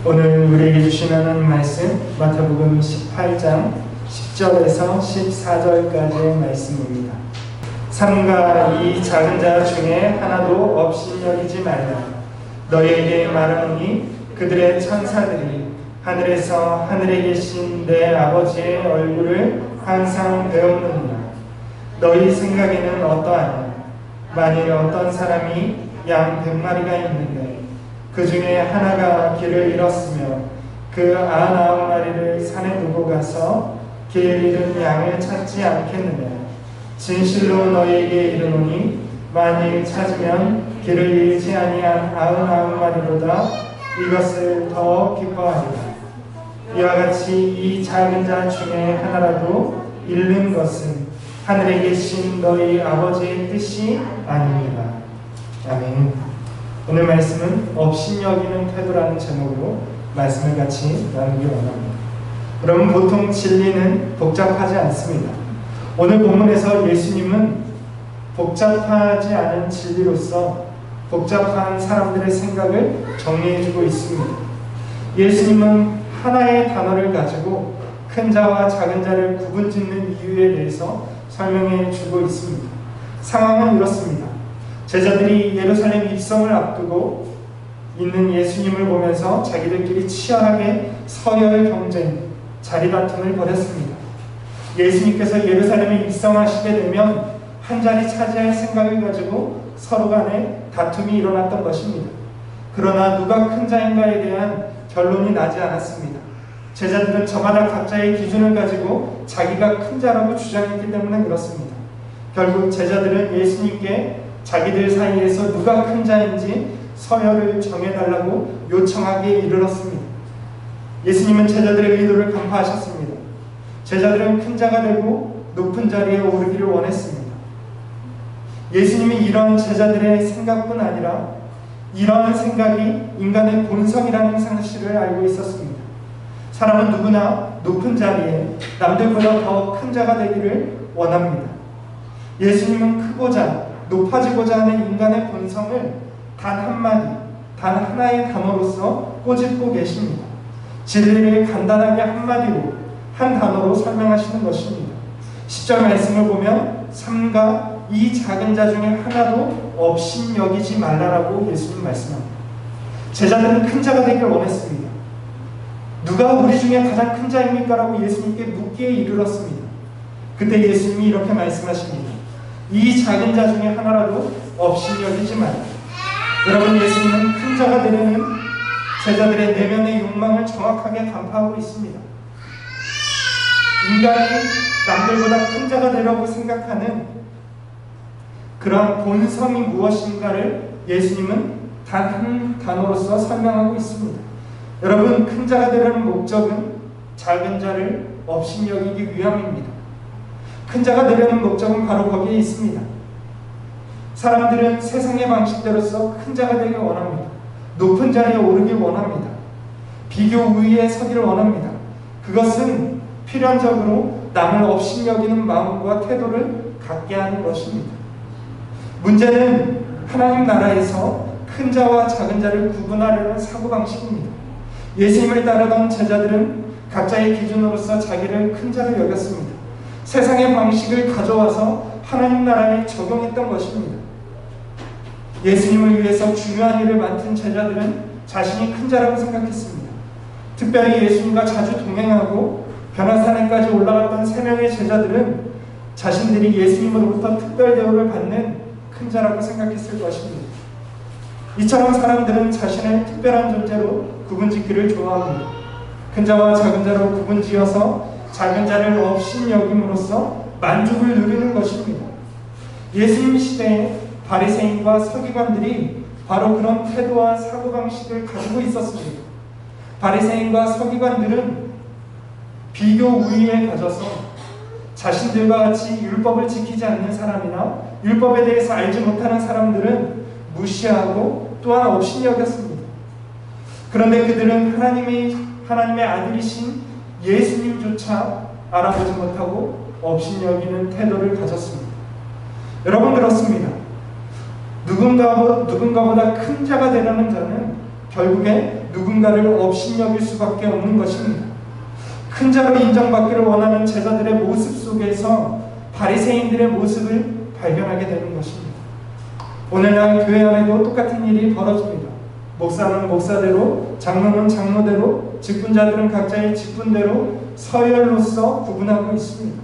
오늘 우리에게 주시는 말씀 마태복음 18장 10절에서 14절까지의 말씀입니다. 삼가 이 작은 자 중에 하나도 업신여기지 말라. 너희에게 말하노니 그들의 천사들이 하늘에서 하늘에 계신 내 아버지의 얼굴을 항상 배우느니라. 너희 생각에는 어떠하냐? 만일 어떤 사람이 양 100마리가 있는데 그 중에 하나가 길을 잃었으며 그 99마리를 산에 두고 가서 길 잃은 양을 찾지 않겠느냐? 진실로 너희에게 이르노니 만일 찾으면 길을 잃지 아니한 99마리보다 이것을 더 기뻐하리라. 이와 같이 이 작은 자 중에 하나라도 잃는 것은 하늘에 계신 너희 아버지의 뜻이 아닙니다. 아멘. 오늘 말씀은 업신여기는 태도라는 제목으로 말씀을 같이 나누기 원합니다. 여러분, 보통 진리는 복잡하지 않습니다. 오늘 본문에서 예수님은 복잡하지 않은 진리로서 복잡한 사람들의 생각을 정리해주고 있습니다. 예수님은 하나의 단어를 가지고 큰 자와 작은 자를 구분짓는 이유에 대해서 설명해 주고 있습니다. 상황은 이렇습니다. 제자들이 예루살렘 입성을 앞두고 있는 예수님을 보면서 자기들끼리 치열하게 서열 경쟁, 자리다툼을 벌였습니다. 예수님께서 예루살렘에 입성하시게 되면 한 자리 차지할 생각을 가지고 서로 간에 다툼이 일어났던 것입니다. 그러나 누가 큰 자인가에 대한 결론이 나지 않았습니다. 제자들은 저마다 각자의 기준을 가지고 자기가 큰 자라고 주장했기 때문에 그렇습니다. 결국 제자들은 예수님께 자기들 사이에서 누가 큰 자인지 서열을 정해달라고 요청하기에 이르렀습니다. 예수님은 제자들의 의도를 간파하셨습니다. 제자들은 큰 자가 되고 높은 자리에 오르기를 원했습니다. 예수님이 이러한 제자들의 생각뿐 아니라 이러한 생각이 인간의 본성이라는 사실을 알고 있었습니다. 사람은 누구나 높은 자리에 남들보다 더 큰 자가 되기를 원합니다. 예수님은 크고자 높아지고자 하는 인간의 본성을 단 한마디, 단 하나의 단어로서 꼬집고 계십니다. 진리를 간단하게 한마디로, 한 단어로 설명하시는 것입니다. 10절 말씀을 보면 삼가 이 작은 자 중에 하나도 업신여기지 말라라고 예수님 말씀합니다. 제자들은 큰 자가 되길 원했습니다. 누가 우리 중에 가장 큰 자입니까? 라고 예수님께 묻기에 이르렀습니다. 그때 예수님이 이렇게 말씀하십니다. 이 작은 자 중에 하나라도 업신여기지 말라. 여러분, 예수님은 큰 자가 되려는 제자들의 내면의 욕망을 정확하게 간파하고 있습니다. 인간이 남들보다 큰 자가 되려고 생각하는 그러한 본성이 무엇인가를 예수님은 단 한 단어로서 설명하고 있습니다. 여러분, 큰 자가 되려는 목적은 작은 자를 업신여기기 위함입니다. 큰 자가 되려는 목적은 바로 거기에 있습니다. 사람들은 세상의 방식대로서 큰 자가 되길 원합니다. 높은 자리에 오르길 원합니다. 비교 우위에 서기를 원합니다. 그것은 필연적으로 남을 업신여기는 마음과 태도를 갖게 하는 것입니다. 문제는 하나님 나라에서 큰 자와 작은 자를 구분하려는 사고방식입니다. 예수님을 따르던 제자들은 각자의 기준으로서 자기를 큰 자로 여겼습니다. 세상의 방식을 가져와서 하나님 나라에 적용했던 것입니다. 예수님을 위해서 중요한 일을 맡은 제자들은 자신이 큰 자라고 생각했습니다. 특별히 예수님과 자주 동행하고 변화산에까지 올라갔던 3명의 제자들은 자신들이 예수님으로부터 특별 대우를 받는 큰 자라고 생각했을 것입니다. 이처럼 사람들은 자신을 특별한 존재로 구분짓기를 좋아합니다. 큰 자와 작은 자로 구분지어서 작은 자를 업신여김으로써 만족을 누리는 것입니다. 예수님 시대에 바리새인과 서기관들이 바로 그런 태도와 사고방식을 가지고 있었습니다. 바리새인과 서기관들은 비교 우위에 가져서 자신들과 같이 율법을 지키지 않는 사람이나 율법에 대해서 알지 못하는 사람들은 무시하고 또한 업신여겼습니다. 그런데 그들은 하나님의 아들이신 예수님조차 알아보지 못하고 업신여기는 태도를 가졌습니다. 여러분, 그렇습니다. 누군가보다 큰 자가 되려는 자는 결국에 누군가를 업신여길 수밖에 없는 것입니다. 큰 자로 인정받기를 원하는 제자들의 모습 속에서 바리새인들의 모습을 발견하게 되는 것입니다. 오늘날 교회 안에도 똑같은 일이 벌어집니다. 목사는 목사대로, 장로는 장로대로, 직분자들은 각자의 직분대로 서열로서 구분하고 있습니다.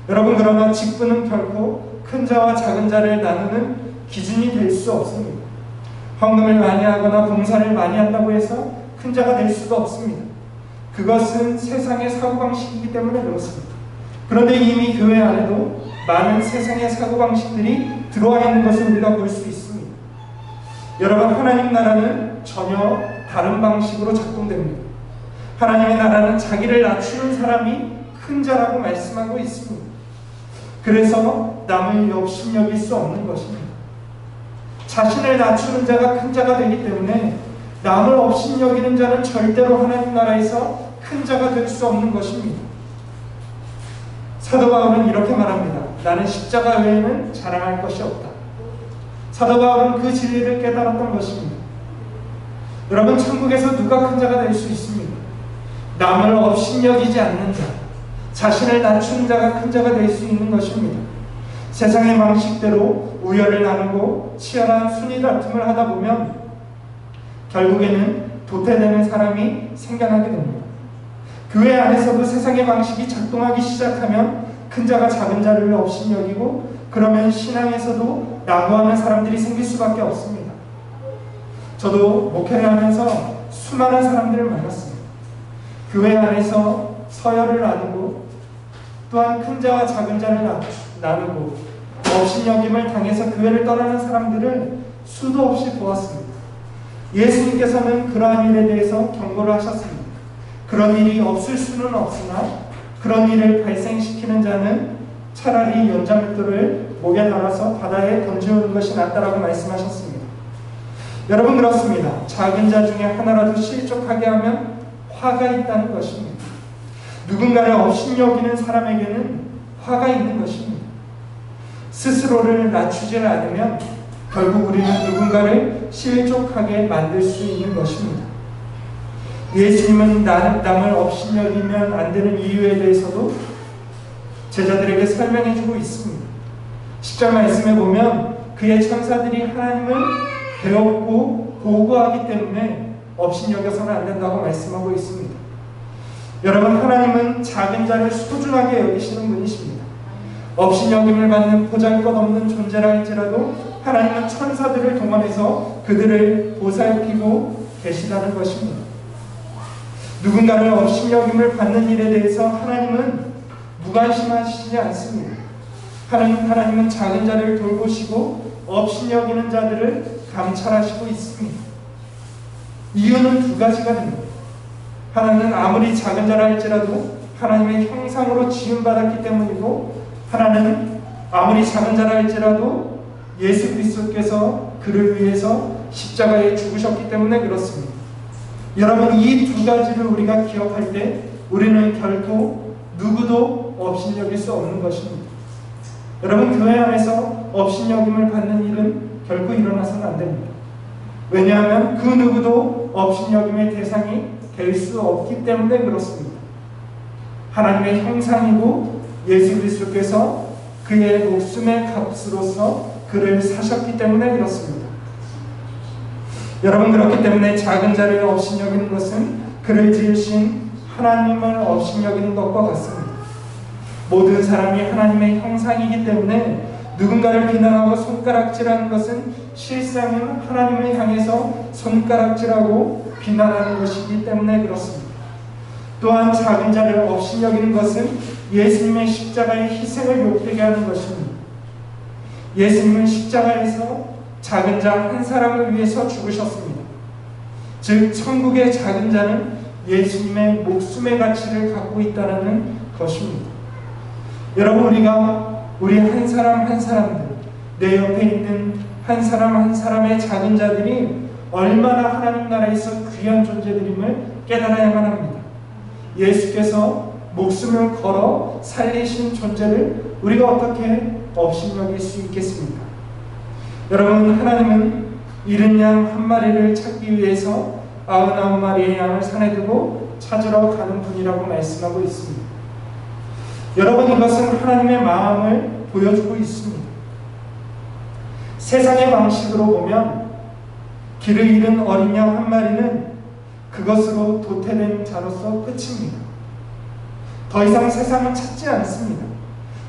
여러분, 그러나 직분은 결코 큰 자와 작은 자를 나누는 기준이 될 수 없습니다. 헌금을 많이 하거나 봉사를 많이 한다고 해서 큰 자가 될 수도 없습니다. 그것은 세상의 사고방식이기 때문에 그렇습니다. 그런데 이미 교회 안에도 많은 세상의 사고방식들이 들어와 있는 것을 우리가 볼 수 있습니다. 여러분, 하나님 나라는 전혀 다른 방식으로 작동됩니다. 하나님의 나라는 자기를 낮추는 사람이 큰 자라고 말씀하고 있습니다. 그래서 남을 업신여길 수 없는 것입니다. 자신을 낮추는 자가 큰 자가 되기 때문에 남을 업신여기는 자는 절대로 하나님 나라에서 큰 자가 될 수 없는 것입니다. 사도 바울은 이렇게 말합니다. 나는 십자가 외에는 자랑할 것이 없다. 사도 바울은 그 진리를 깨달았던 것입니다. 여러분, 천국에서 누가 큰 자가 될 수 있습니까? 남을 업신여기지 않는 자, 자신을 낮추는 자가 큰 자가 될 수 있는 것입니다. 세상의 방식대로 우열을 나누고 치열한 순위 다툼을 하다 보면 결국에는 도태되는 사람이 생겨나게 됩니다. 교회 안에서도 세상의 방식이 작동하기 시작하면 큰 자가 작은 자를 업신여기고, 그러면 신앙에서도 낙오하는 사람들이 생길 수밖에 없습니다. 저도 목회를 하면서 수많은 사람들을 만났습니다. 교회 안에서 서열을 나누고 또한 큰 자와 작은 자를 나누고 업신여김을 당해서 교회를 떠나는 사람들을 수도 없이 보았습니다. 예수님께서는 그러한 일에 대해서 경고를 하셨습니다. 그런 일이 없을 수는 없으나 그런 일을 발생시키는 자는 차라리 연자맷돌을 목에 달아서 바다에 던지는 것이 낫다라고 말씀하셨습니다. 여러분, 그렇습니다. 작은 자 중에 하나라도 실족하게 하면 화가 있다는 것입니다. 누군가를 업신여기는 사람에게는 화가 있는 것입니다. 스스로를 낮추지 않으면 결국 우리는 누군가를 실족하게 만들 수 있는 것입니다. 예수님은 남을 업신여기면 안 되는 이유에 대해서도 제자들에게 설명해주고 있습니다. 10절 말씀에 보면 그의 천사들이 하나님을 배웠고 보고하기 때문에 업신여겨서는 안 된다고 말씀하고 있습니다. 여러분, 하나님은 작은 자를 소중하게 여기시는 분이십니다. 업신여김을 받는 보잘것없는 존재라 할지라도 하나님은 천사들을 동원해서 그들을 보살피고 계시다는 것입니다. 누군가를 업신여김을 받는 일에 대해서 하나님은 무관심하시지 않습니다. 하나님은 작은 자를 돌보시고 업신여기는 자들을 감찰하시고 있습니다. 이유는 두 가지가 됩니다. 하나는 아무리 작은 자라 할지라도 하나님의 형상으로 지음받았기 때문이고, 하나는 아무리 작은 자라 할지라도 예수 그리스도께서 그를 위해서 십자가에 죽으셨기 때문에 그렇습니다. 여러분, 이 두 가지를 우리가 기억할 때 우리는 결코 누구도 업신여길 수 없는 것입니다. 여러분, 교회 안에서 업신여김을 받는 일은 결코 일어나서는 안 됩니다. 왜냐하면 그 누구도 업신여김의 대상이 될 수 없기 때문에 그렇습니다. 하나님의 형상이고 예수 그리스도께서 그의 목숨의 값으로서 그를 사셨기 때문에 그렇습니다. 여러분, 그렇기 때문에 작은 자를 업신여기는 것은 그를 지으신 하나님을 업신여기는 것과 같습니다. 모든 사람이 하나님의 형상이기 때문에 누군가를 비난하고 손가락질하는 것은 실상은 하나님을 향해서 손가락질하고 비난하는 것이기 때문에 그렇습니다. 또한 작은 자를 업신여기는 것은 예수님의 십자가의 희생을 욕되게 하는 것입니다. 예수님은 십자가에서 작은 자 한 사람을 위해서 죽으셨습니다. 즉, 천국의 작은 자는 예수님의 목숨의 가치를 갖고 있다는 것입니다. 여러분, 우리 한 사람 한 사람들, 내 옆에 있는 한 사람 한 사람의 작은 자들이 얼마나 하나님 나라에서 귀한 존재들임을 깨달아야만 합니다. 예수께서 목숨을 걸어 살리신 존재를 우리가 어떻게 업신여길 수 있겠습니까? 여러분, 하나님은 잃은 양 한 마리를 찾기 위해서 99마리의 양을 산에 두고 찾으러 가는 분이라고 말씀하고 있습니다. 여러분, 이것은 하나님의 마음을 보여주고 있습니다. 세상의 방식으로 보면 길을 잃은 어린 양 한 마리는 그것으로 도태된 자로서 끝입니다. 더 이상 세상을 찾지 않습니다.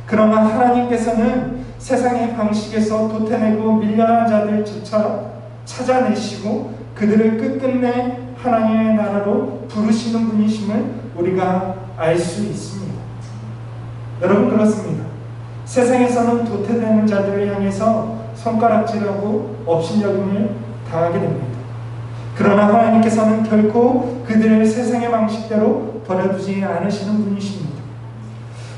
그러나 하나님께서는 세상의 방식에서 도태내고 밀려난 자들조차 찾아내시고 그들을 끝끝내 하나님의 나라로 부르시는 분이심을 우리가 알 수 있습니다. 여러분, 그렇습니다. 세상에서는 도태되는 자들을 향해서 손가락질하고 업신여김을 당하게 됩니다. 그러나 하나님께서는 결코 그들을 세상의 방식대로 버려두지 않으시는 분이십니다.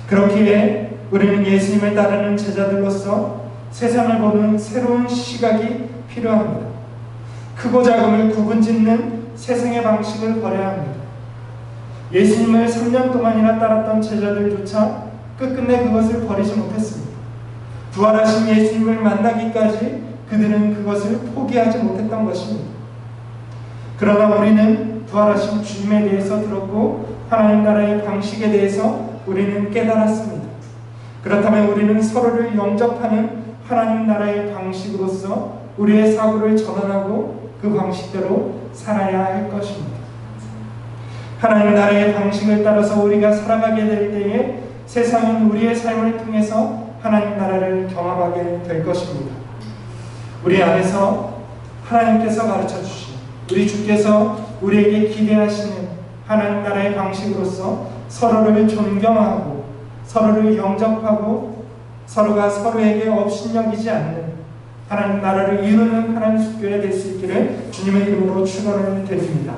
그렇기에 우리는 예수님을 따르는 제자들로서 세상을 보는 새로운 시각이 필요합니다. 크고 작음을 구분짓는 세상의 방식을 버려야 합니다. 예수님을 3년 동안이나 따랐던 제자들조차 끝끝내 그것을 버리지 못했습니다. 부활하신 예수님을 만나기까지 그들은 그것을 포기하지 못했던 것입니다. 그러나 우리는 부활하신 주님에 대해서 들었고 하나님 나라의 방식에 대해서 우리는 깨달았습니다. 그렇다면 우리는 서로를 영접하는 하나님 나라의 방식으로서 우리의 사고를 전환하고 그 방식대로 살아야 할 것입니다. 하나님 나라의 방식을 따라서 우리가 살아가게 될 때에 세상은 우리의 삶을 통해서 하나님 나라를 경험하게 될 것입니다. 우리 안에서 하나님께서 가르쳐 주신, 우리 주께서 우리에게 기대하시는 하나님 나라의 방식으로서 서로를 존경하고 서로를 영접하고 서로가 서로에게 업신여기지 않는 하나님 나라를 이루는 하나님 속교회 될 수 있기를 주님의 이름으로 축원을 드립니다.